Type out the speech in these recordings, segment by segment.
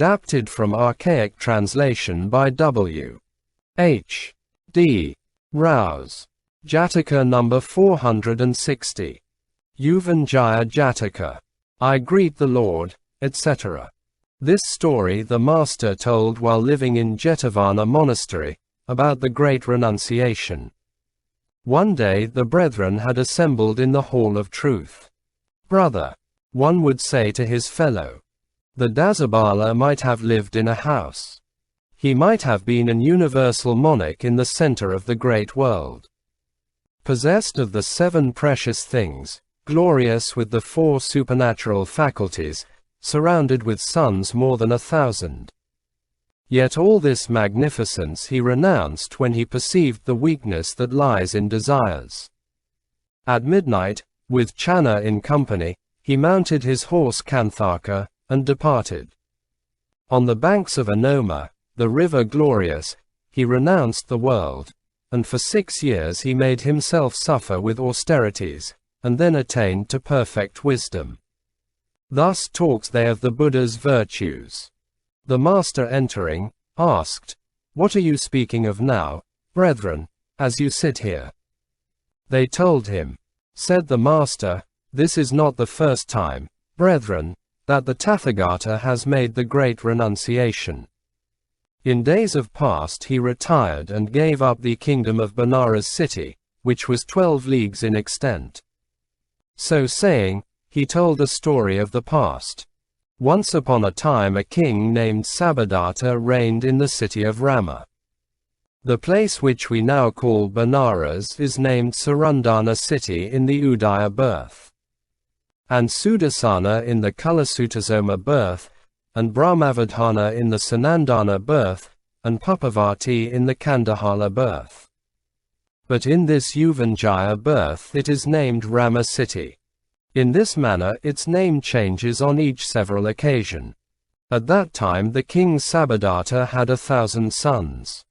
Adapted from archaic translation by W.H.D. Rouse. Jataka number 460. Yuvañjaya-Jātaka. I greet the Lord, etc. This story the master told while living in Jetavana monastery, about the great renunciation. One day the brethren had assembled in the hall of truth. Brother, one would say to his fellow, the Dasabala might have lived in a house. He might have been an universal monarch in the center of the great world. Possessed of the 7 precious things, glorious with the 4 supernatural faculties, surrounded with sons more than 1,000. Yet all this magnificence he renounced when he perceived the weakness that lies in desires. At midnight, with Channa in company, he mounted his horse Khuddhaka, and departed. On the banks of Anoma, the river glorious, he renounced the world, and for 6 years he made himself suffer with austerities, and then attained to perfect wisdom. Thus talks they of the Buddha's virtues. The master entering, asked, What are you speaking of now, brethren, as you sit here? They told him. Said the master, This is not the first time, brethren, that the Tathagata has made the great renunciation. In days of past he retired and gave up the kingdom of Benares city, which was 12 leagues in extent. So saying, he told a story of the past. Once upon a time a king named Sabbadatta reigned in the city of Rama. The place which we now call Benares is named Sarandana city in the Udaya birth, and Sudasana in the Kulasutazoma birth, and Brahmavadhana in the Sanandana birth, and Pupavati in the Kandahala birth. But in this Yuvanjaya birth it is named Rama city. In this manner its name changes on each several occasion. At that time the king Sabbadatta had 1,000 sons.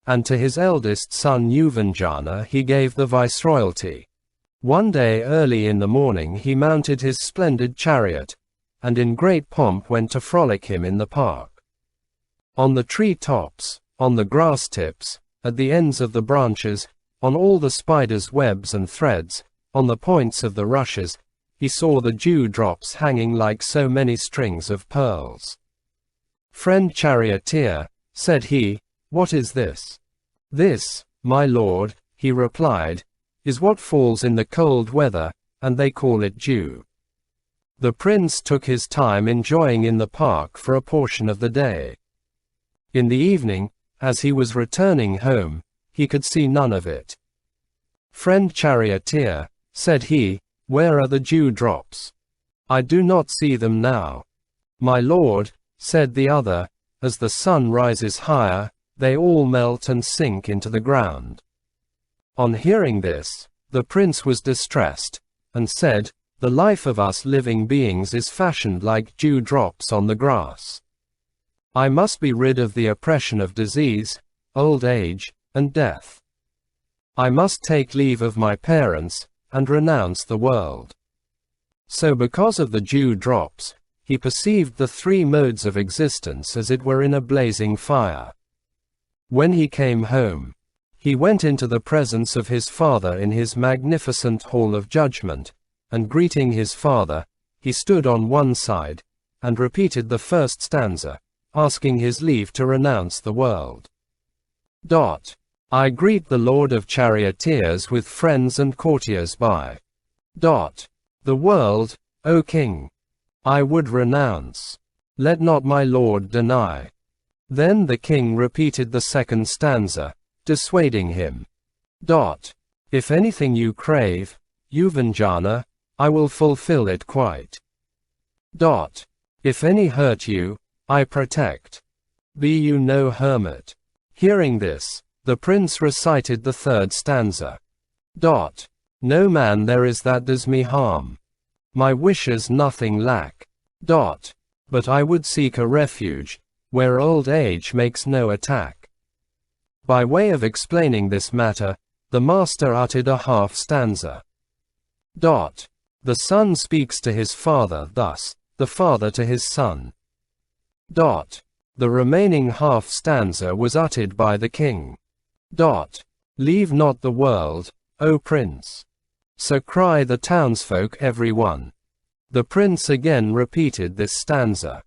And to his eldest son Yuvanjana he gave the viceroyalty. One day early in the morning he mounted his splendid chariot, and in great pomp went to frolic him in the park. On the tree tops, on the grass tips, at the ends of the branches, on all the spiders' webs and threads, on the points of the rushes, he saw the dew drops hanging like so many strings of pearls. Friend charioteer, said he, what is this? This, my lord, he replied, is what falls in the cold weather, and they call it dew. The prince took his time enjoying in the park for a portion of the day. In the evening, as he was returning home, he could see none of it. Friend charioteer, said he, where are the dew drops? I do not see them now. My lord, said the other, as the sun rises higher, they all melt and sink into the ground. On hearing this, the prince was distressed, and said, The life of us living beings is fashioned like dew drops on the grass. I must be rid of the oppression of disease, old age, and death. I must take leave of my parents, and renounce the world. So because of the dew drops, he perceived the 3 modes of existence as it were in a blazing fire. When he came home, he went into the presence of his father in his magnificent hall of judgment, and greeting his father, he stood on one side, and repeated the first stanza, asking his leave to renounce the world. I greet the Lord of Charioteers with friends and courtiers by. The world, O king, I would renounce. Let not my lord deny. Then the king repeated the second stanza, dissuading him. If anything you crave, Yuvanjana, I will fulfill it quite. If any hurt you, I protect. Be you no hermit. Hearing this, the prince recited the third stanza. No man there is that does me harm. My wishes nothing lack. But I would seek a refuge, where old age makes no attack. By way of explaining this matter, the master uttered a half stanza. The son speaks to his father thus, the father to his son. The remaining half stanza was uttered by the king. Leave not the world, O prince. So cry the townsfolk every one. The prince again repeated this stanza.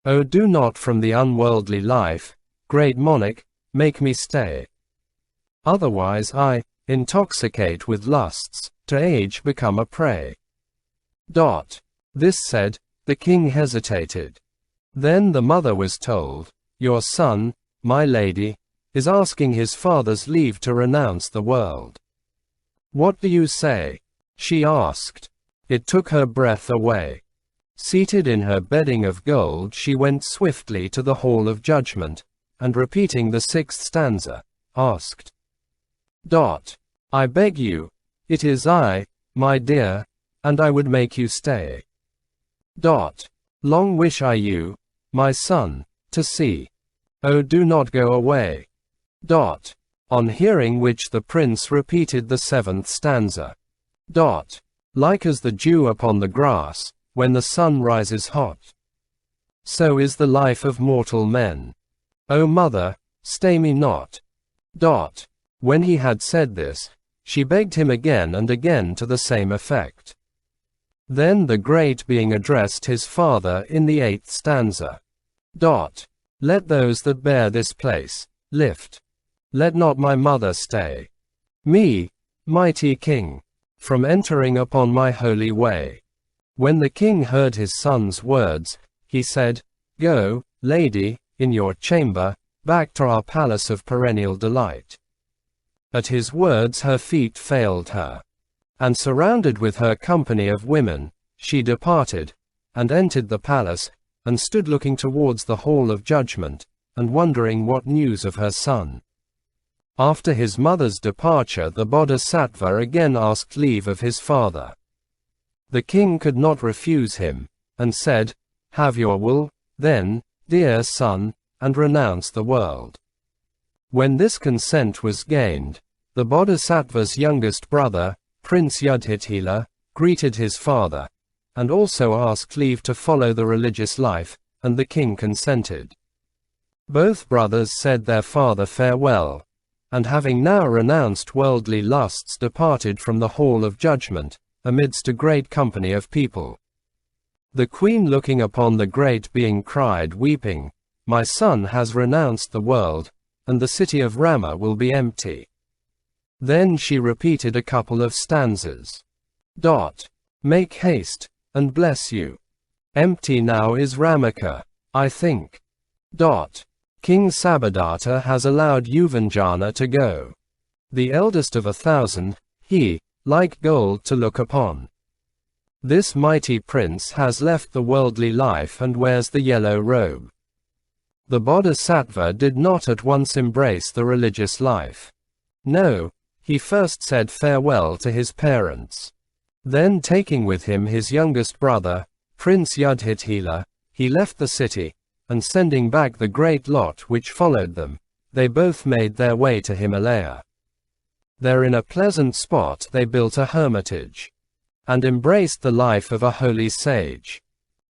O do not from the unworldly life, great monarch, make me stay. Otherwise I, intoxicate with lusts, to age become a prey. This said, the king hesitated. Then the mother was told, Your son, my lady, is asking his father's leave to renounce the world. What do you say? She asked. It took her breath away. Seated in her bedding of gold, she went swiftly to the hall of judgment, and repeating the sixth stanza, asked, I beg you, it is I, my dear, and I would make you stay. Long wish I you, my son, to see. Oh, do not go away. On hearing which the prince repeated the seventh stanza. Like as the dew upon the grass, when the sun rises hot, so is the life of mortal men. O mother, stay me not. When he had said this, she begged him again and again to the same effect. Then the great being addressed his father in the eighth stanza. Let those that bear this place, lift. Let not my mother stay me, mighty king, from entering upon my holy way. When the king heard his son's words, he said, Go, lady, in your chamber, back to our palace of perennial delight. At his words her feet failed her. And surrounded with her company of women, she departed, and entered the palace, and stood looking towards the hall of judgment, and wondering what news of her son. After his mother's departure, the bodhisattva again asked leave of his father. The king could not refuse him, and said, Have your will, then, dear son, and renounce the world. When this consent was gained, the bodhisattva's youngest brother, Prince Yudhishthira, greeted his father, and also asked leave to follow the religious life, and the king consented. Both brothers said their father farewell, and having now renounced worldly lusts departed from the hall of judgment, amidst a great company of people. The queen looking upon the great being cried weeping, My son has renounced the world, and the city of Rama will be empty. Then she repeated a couple of stanzas. Make haste, and bless you. Empty now is Rammaka, I think. King Sabbadatta has allowed Yuvanjana to go. The eldest of 1,000, he, like gold to look upon. This mighty prince has left the worldly life and wears the yellow robe. The bodhisattva did not at once embrace the religious life. No, he first said farewell to his parents. Then taking with him his youngest brother, Prince Yudhishthira, he left the city, and sending back the great lot which followed them, they both made their way to Himalaya. There in a pleasant spot they built a hermitage, and embraced the life of a holy sage.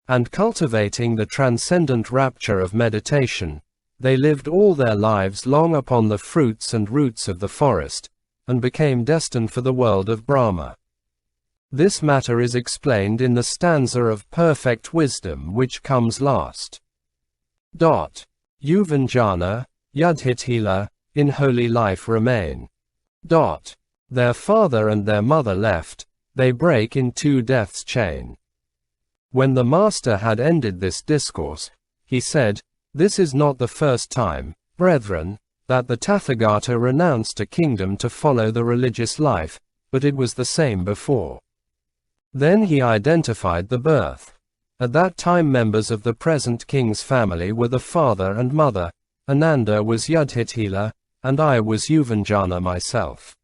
And cultivating the transcendent rapture of meditation, they lived all their lives long upon the fruits and roots of the forest, and became destined for the world of Brahma. This matter is explained in the stanza of perfect wisdom which comes last. Yuvanjana, Yudhishthira, in holy life remain. Their father and their mother left, they break in two death's chain. When the master had ended this discourse, he said, This is not the first time, brethren, that the Tathagata renounced a kingdom to follow the religious life, but it was the same before. Then he identified the birth. At that time members of the present king's family were the father and mother, Ananda was Yudhishthira, and I was Yuvanjana myself.